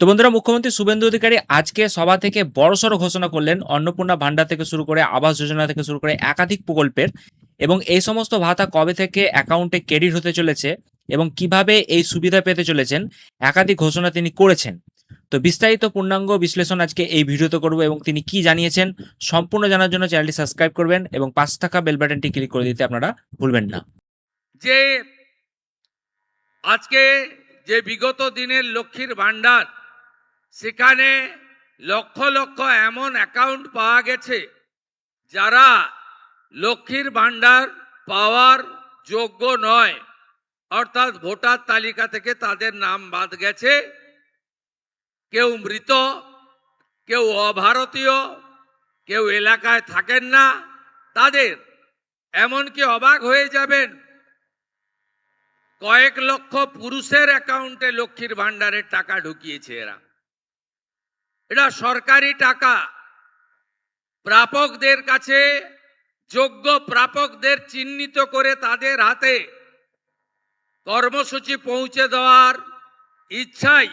তো বন্ধুরা, মুখ্যমন্ত্রী শুভেন্দু অধিকারী আজকে সভা থেকে বড়সড় ঘোষণা করলেন অন্নপূর্ণা ভান্ডার থেকে শুরু করে আবাস যোজনা থেকে শুরু করে একাধিক প্রকল্পের, এবং এই সমস্ত ভাতা কবে থেকে অ্যাকাউন্টে ক্রেডিট হতে চলেছে এবং কিভাবে এই সুবিধা পেতে চলেছেন, একাধিক ঘোষণা তিনি করেছেন। তো বিস্তারিত পূর্ণাঙ্গ বিশ্লেষণ আজকে এই ভিডিওতে করব এবং তিনি কি জানিয়েছেন সম্পূর্ণ জানার জন্য চ্যানেলটি সাবস্ক্রাইব করবেন এবং পাশে থাকা বেল বাটনটি ক্লিক করে দিতে আপনারা ভুলবেন না। যে আজকে যে বিগত দিনের লক্ষ্মীর ভান্ডার, সেখানে লক্ষ লক্ষ এমন অ্যাকাউন্ট পাওয়া গেছে যারা লক্ষ্মীর ভান্ডার পাওয়ার যোগ্য নয়, অর্থাৎ ভোটার তালিকা থেকে তাদের নাম বাদ গেছে। কেউ মৃত, কেউ অভারতীয়, কেউ এলাকায় থাকেন না। তাদের এমনকি অবাক হয়ে যাবেন, কয়েক লক্ষ পুরুষের অ্যাকাউন্টে লক্ষ্মীর ভান্ডারের টাকা ঢুকিয়েছে এরা। এটা সরকারি টাকা। প্রাপকদের কাছে, যোগ্য প্রাপকদের চিহ্নিত করে তাদের হাতে কর্মসূচি পৌঁছে দেওয়ার ইচ্ছাই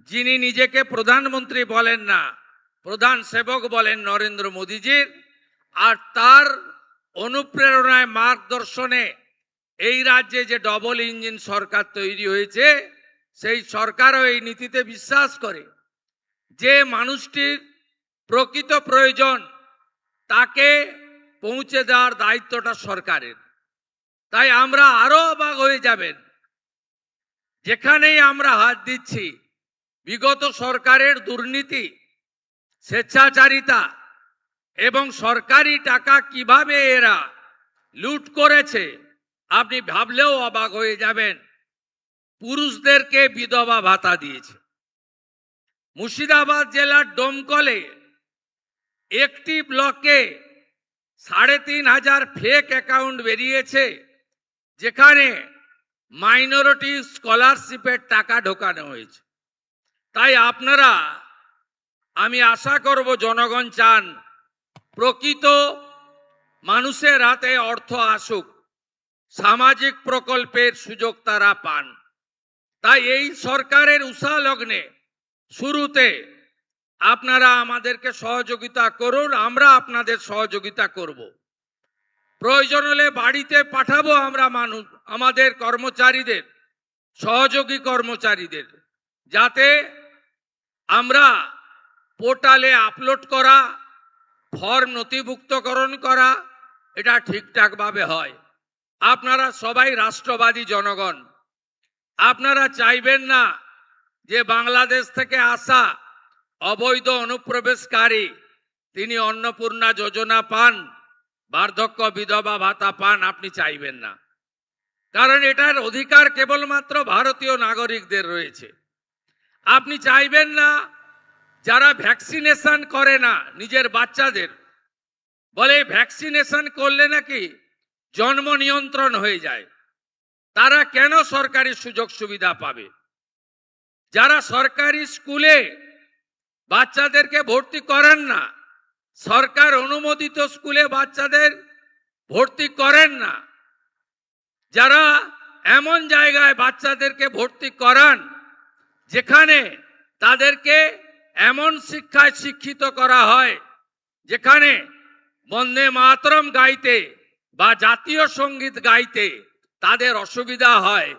যিনি নিজেকে প্রধানমন্ত্রী বলেন না, প্রধান সেবক বলেন নরেন্দ্র মোদীজির, আর তার অনুপ্রেরণায় মার্গদর্শনে এই রাজ্যে যে ডবল ইঞ্জিন সরকার তৈরি হয়েছে, সেই সরকারও এই নীতিতে বিশ্বাস করে যে মানুষটির প্রকৃত প্রয়োজন তাকে পৌঁছে দেওয়ার দায়িত্বটা সরকারের। তাই আমরা আরো অবাক হয়ে যাবেন, যেখানেই আমরা হাত দিচ্ছি বিগত সরকারের দুর্নীতি, স্বেচ্ছাচারিতা এবং সরকারি টাকা কিভাবে এরা লুট করেছে, আপনি ভাবলেও অবাক হয়ে যাবেন। পুরুষদেরকে বিধবা ভাতা দিয়েছে। মুর্শিদাবাদ জেলার ডোমকলে একটি ব্লকে ৩,৫০০ ফেক অ্যাকাউন্ট বেরিয়েছে, যেখানে মাইনরিটি স্কলারশিপের টাকা ঢোকানো হয়েছে। তাই আপনারা, আমি আশা করব, জনগণ চান প্রকৃত মানুষের হাতে অর্থ আসুক, সামাজিক প্রকল্পের সুযোগ তারা পান। তাই এই সরকারের উষা লগ্নে শুরুতে আপনারা আমাদেরকে সহযোগিতা করুন, আমরা আপনাদের সহযোগিতা করব। প্রয়োজন হলে বাড়িতে পাঠাবো আমরা মানুষ, আমাদের কর্মচারীদের, সহযোগী কর্মচারীদের, যাতে আমরা পোর্টালে আপলোড করা, ফর্ম নথিভুক্তকরণ করা, এটা ঠিকঠাকভাবে হয়। আপনারা সবাই রাষ্ট্রবাদী জনগণ। আপনারা চাইবেন না যে বাংলাদেশ থেকে আসা অবৈধ অনুপ্রবেশকারী তিনি অন্নপূর্ণা যোজনা পান, বার্ধক্য বিধবা ভাতা পান। আপনি চাইবেন না, কারণ এটার অধিকার কেবলমাত্র ভারতীয় নাগরিকদের রয়েছে। আপনি চাইবেন না যারা ভ্যাকসিনেশন করে না নিজের বাচ্চাদের, বলে ভ্যাকসিনেশন করলে নাকি জন্ম নিয়ন্ত্রণ হয়ে যায়, তারা কেন সরকারি সুযোগ সুবিধা পাবে? যারা সরকারি স্কুলে বাচ্চাদেরকে ভর্তি করেন না, সরকার অনুমোদিত স্কুলে বাচ্চাদের ভর্তি করেন না, যারা এমন জায়গায় বাচ্চাদেরকে ভর্তি করান যেখানে তাদেরকে এমন শিক্ষায় শিক্ষিত করা হয় যেখানে বন্দে মাতরম গাইতে বা জাতীয় সঙ্গীত গাইতে তাদের অসুবিধা হয়,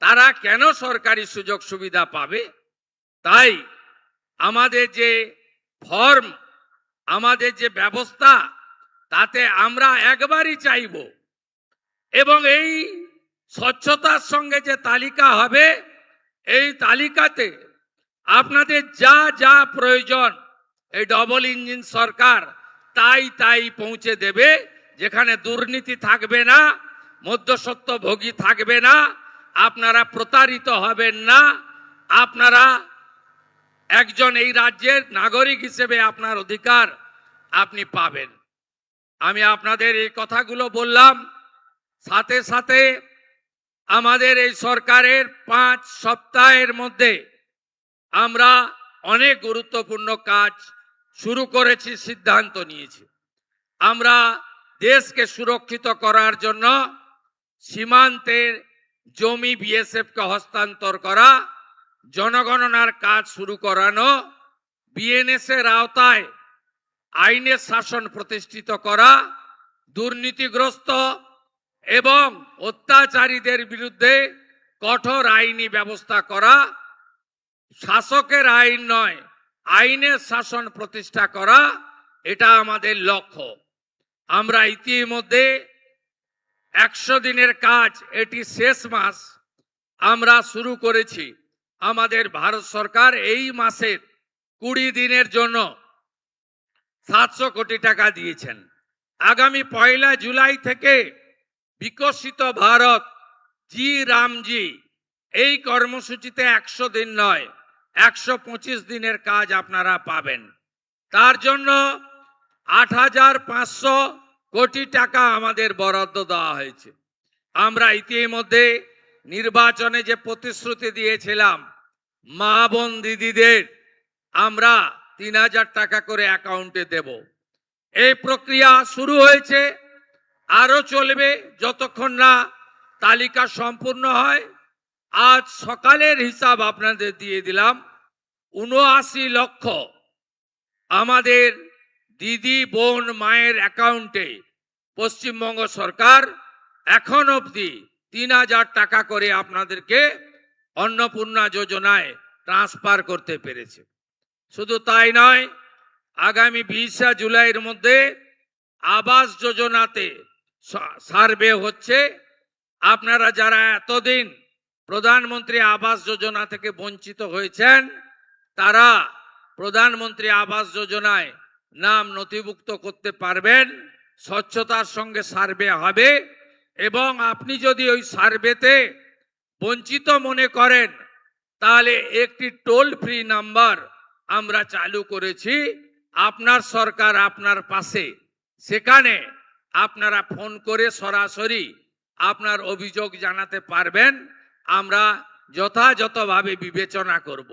তারা কেন সরকারি সুযোগ সুবিধা পাবে? তাই আমাদের যে ফর্ম, আমাদের যে ব্যবস্থা, তাতে আমরা একবারই চাইব, এবং এই স্বচ্ছতার সঙ্গে যে তালিকা হবে, এই তালিকাতে আপনাদের যা যা প্রয়োজন এই ডবল ইঞ্জিন সরকার তাই তাই পৌঁছে দেবে। যেখানে দুর্নীতি থাকবে না, মধ্যস্বত্বভোগী থাকবে না, আপনারা প্রতারিত হবেন না, আপনারা একজন এই রাজ্যের নাগরিক হিসেবে আপনার অধিকার আপনি পাবেন। আমি আপনাদের এই কথাগুলো বললাম, সাথে সাথে আমাদের এই সরকারের 5 সপ্তাহের মধ্যে আমরা অনেক গুরুত্বপূর্ণ কাজ শুরু করেছি, সিদ্ধান্ত নিয়েছি। আমরা দেশকে সুরক্ষিত করার জন্য সীমান্তের জমি বিএসএফ কে হস্তান্তর করা, জনগণনার কাজ শুরু করানো, বিএনএস এর আওতায় আইনের শাসন প্রতিষ্ঠিত করা, দুর্নীতিগ্রস্ত এবং অত্যাচারীদের বিরুদ্ধে কঠোর আইনি ব্যবস্থা করা, শাসকের আইন নয় আইনের শাসন প্রতিষ্ঠা করা, এটা আমাদের লক্ষ্য। আমরা ইতিমধ্যে 100 দিনের কাজ, এটি শেষ মাস, আমরা শুরু করেছি। আমাদের ভারত সরকার এই মাসের 20 দিনের জন্য 700 কোটি টাকা দিয়েছেন। আগামী 1 জুলাই থেকে বিকশিত ভারত জি রামজি এই কর্মসূচিতে 100 দিন নয় 125 দিনের কাজ আপনারা পাবেন। তার জন্য 8,500 কোটি টাকা আমাদের বরাদ্দ দেওয়া হয়েছে। আমরা ইতিমধ্যে নির্বাচনে যে প্রতিশ্রুতি দিয়েছিলাম, মা বোন দিদিদের আমরা 3,000 টাকা করে অ্যাকাউন্টে দেব। এই প্রক্রিয়া শুরু হয়েছে, আরো চলবে যতক্ষণ না তালিকা সম্পূর্ণ হয়। আজ সকালের হিসাব আপনাদের দিয়ে দিলাম, 79 লক্ষ আমাদের দিদি বোন মায়ের অ্যাকাউন্টে পশ্চিমবঙ্গ সরকার এখন অবধি 3,000 টাকা করে আপনাদেরকে অন্নপূর্ণা যোজনায় ট্রান্সফার করতে পেরেছে। শুধু তাই নয়, আগামী 20 জুলাইয়ের মধ্যে আবাস যোজনাতে সার্ভে হচ্ছে। আপনারা যারা এতদিন প্রধানমন্ত্রী আবাস যোজনা থেকে বঞ্চিত হয়েছেন, তারা প্রধানমন্ত্রী আবাস যোজনায় নাম নথিভুক্ত করতে পারবেন। স্বচ্ছতার সঙ্গে সার্ভে হবে এবং আপনি যদি ওই সার্ভেতে বঞ্চিত মনে করেন, তাহলে একটি টোল ফ্রি নাম্বার আমরা চালু করেছি, আপনার সরকার আপনার পাশে। সেখানে আপনারা ফোন করে সরাসরি আপনার অভিযোগ জানাতে পারবেন, আমরা যথাযথভাবে বিবেচনা করব।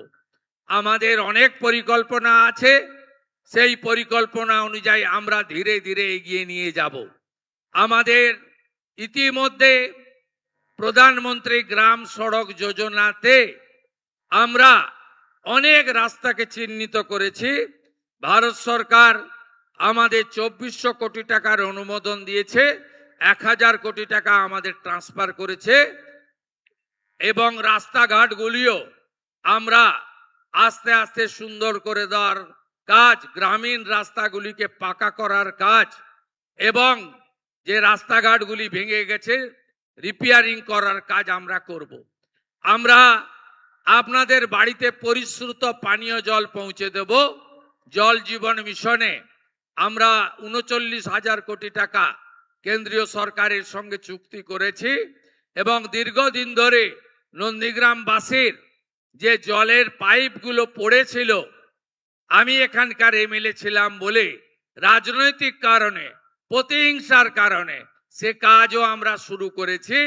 আমাদের অনেক পরিকল্পনা আছে, সেই পরিকল্পনা অনুযায়ী আমরা ধীরে ধীরে এগিয়ে নিয়ে যাব। আমাদের ইতিমধ্যে প্রধানমন্ত্রী গ্রাম সড়ক যোজনাতে আমরা অনেক রাস্তাকে চিহ্নিত করেছি। ভারত সরকার আমাদের 2400 কোটি টাকার অনুমোদন দিয়েছে, 1000 কোটি টাকা আমাদের ট্রান্সফার করেছে এবং রাস্তাঘাটগুলিও আমরা আস্তে আস্তে সুন্দর করে দেওয়ার কাজ, গ্রামীণ রাস্তাগুলিকে পাকা করার কাজ এবং যে রাস্তাঘাটগুলি ভেঙে গেছে রিপেয়ারিং করার কাজ আমরা করব। আমরা আপনাদের বাড়িতে পরিশ্রুত পানীয় জল পৌঁছে দেব। জল জীবন মিশনে আমরা 39,000 কোটি টাকা কেন্দ্রীয় সরকারের সঙ্গে চুক্তি করেছি এবং দীর্ঘদিন ধরে নন্দীগ্রামবাসীর যে জলের পাইপগুলো পড়েছিল, আমি এখানকার এমএলএ ছিলাম বলে রাজনৈতিক কারণে, প্রতিহিংসার কারণে সে কাজও আমরা শুরু করেছি।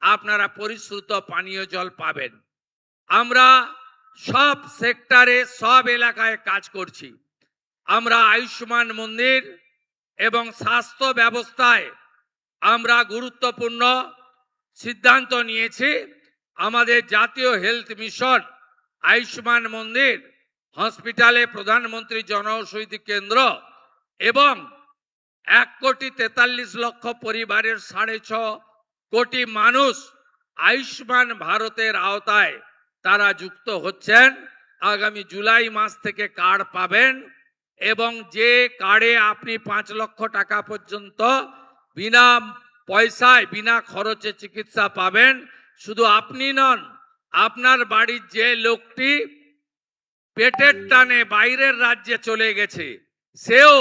আপনারা পরিশ্রুত পানীয় জল পাবেন। আমরা সব সেক্টরে, সব এলাকায় কাজ করছি। আমরা আয়ুষ্মান মন্দির এবং স্বাস্থ্য ব্যবস্থায় আমরা গুরুত্বপূর্ণ সিদ্ধান্ত নিয়েছি। আমাদের জাতীয় হেলথ মিশন, আয়ুষ্মান মন্দির, হসপিটালে প্রধানমন্ত্রী জনঔষধি কেন্দ্র এবং 1,43,00,000 পরিবারের 6.5 কোটি মানুষ আয়ুষ্মান ভারতের আওতায় তারা যুক্ত হচ্ছেন। আগামী জুলাই মাস থেকে কার্ড পাবেন এবং যে কার্ডে আপনি 5 লক্ষ টাকা পর্যন্ত বিনা পয়সায়, বিনা খরচে চিকিৎসা পাবেন। শুধু আপনি নন, আপনার বাড়ির যে লোকটি পেটের টানে বাইরের রাজ্যে চলে গেছে, সেও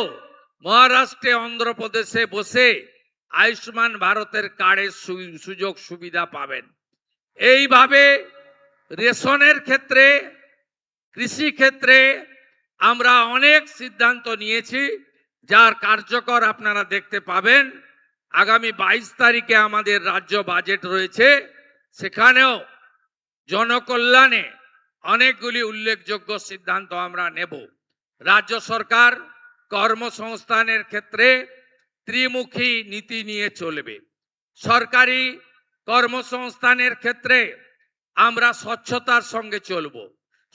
মহারাষ্ট্রে, অন্ধ্রপ্রদেশে বসে আয়ুষ্মান ভারতের কার্ডের সুযোগ সুবিধা পাবেন। এইভাবে রেশনের ক্ষেত্রে, কৃষি ক্ষেত্রে আমরা অনেক সিদ্ধান্ত নিয়েছি, যার কার্যকর আপনারা দেখতে পাবেন। আগামী 22 তারিখে আমাদের রাজ্য বাজেট রয়েছে, সেখানেও জনকল্যাণে অনেকগুলি উল্লেখযোগ্য সিদ্ধান্ত আমরা নেব। রাজ্য সরকার কর্মসংস্থানের ক্ষেত্রে ত্রিমুখী নীতি নিয়ে চলবে। সরকারি কর্মসংস্থানের ক্ষেত্রে আমরা স্বচ্ছতার সঙ্গে চলব,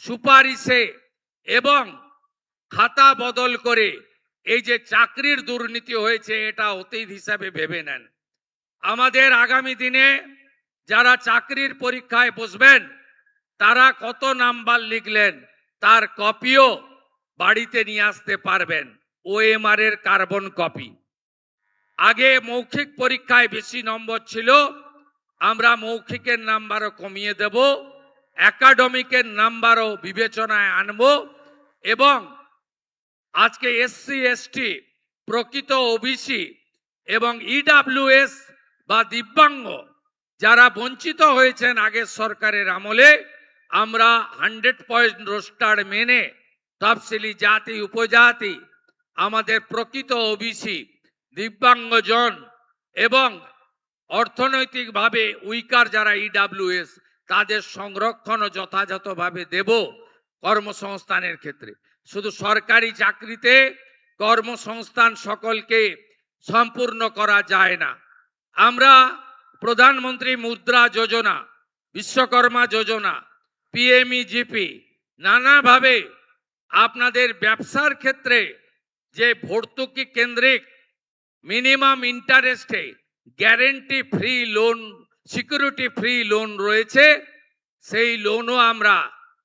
সুপারিশে এবং খাতা বদল করে এই যে চাকরির দুর্নীতি হয়েছে এটা অতীত হিসাবে ভেবে নেন। আমাদের আগামী দিনে যারা চাকরির পরীক্ষায় বসবেন তারা কত নাম্বার লিখলেন তার কপিও বাড়িতে নিয়ে আসতে পারবেন, ওএমআর এর কার্বন কপি। আগে মৌখিক পরীক্ষায় বেশি নম্বর ছিল, আমরা মৌখিকের নাম্বারও কমিয়ে দেব, একাডেমিকের নাম্বারও বিবেচনায় আনব এবং আজকে এসসি এসটি, প্রকৃত ওবিসি এবং ইডাব্লিউএস বা দিব্যাঙ্গ যারা বঞ্চিত হয়েছেন আগের সরকারের আমলে, আমরা 100 রোস্টার মেনে তফসিলি জাতি উপজাতি, আমাদের প্রকৃত ওবিসি, দিব্যাঙ্গজন এবং অর্থনৈতিকভাবে উইকার যারা ইডাব্লিউএস তাদের সংরক্ষণও যথাযথভাবে দেব কর্মসংস্থানের ক্ষেত্রে। শুধু সরকারি চাকরিতে কর্মসংস্থান সকলকে সম্পূর্ণ করা যায় না। আমরা প্রধানমন্ত্রী মুদ্রা যোজনা, বিশ্বকর্মা যোজনা, পিএমইজিপি নানাভাবে আপনাদের ব্যবসার ক্ষেত্রে যে ভর্তুকি কেন্দ্রিক মিনিমাম ইন্টারেস্টে guarantee free loan, security free loan রয়েছে, সেই লোনও আমরা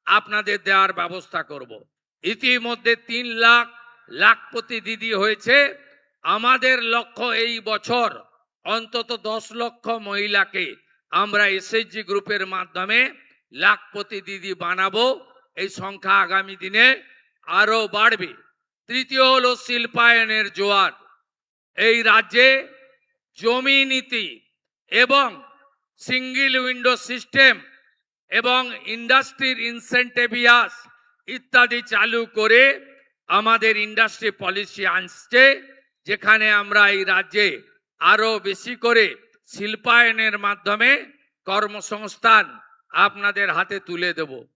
আপনাদের দেওয়ার ব্যবস্থা করব। ইতিমধ্যে 3 লাখ লাখপতি দিদি হয়েছে। আমাদের লক্ষ্য এই বছর অন্তত 10 লক্ষ মহিলাকে আমরা এসএইচজি গ্রুপের মাধ্যমে লাখপতি দিদি বানাবো। এই সংখ্যা আগামী দিনে আরো বাড়বে। তৃতীয় হলো শিল্পায়নের জোয়ার। এই রাজ্যে জমি নীতি এবং সিঙ্গেল উইন্ডো সিস্টেম এবং ইন্ডাস্ট্রির ইনসেন্টিভিয়াস ইত্যাদি চালু করে আমাদের ইন্ডাস্ট্রি পলিসি আনছে, যেখানে আমরা এই রাজ্যে আরো বেশি করে শিল্পায়নের মাধ্যমে কর্মসংস্থান আপনাদের হাতে তুলে দেব।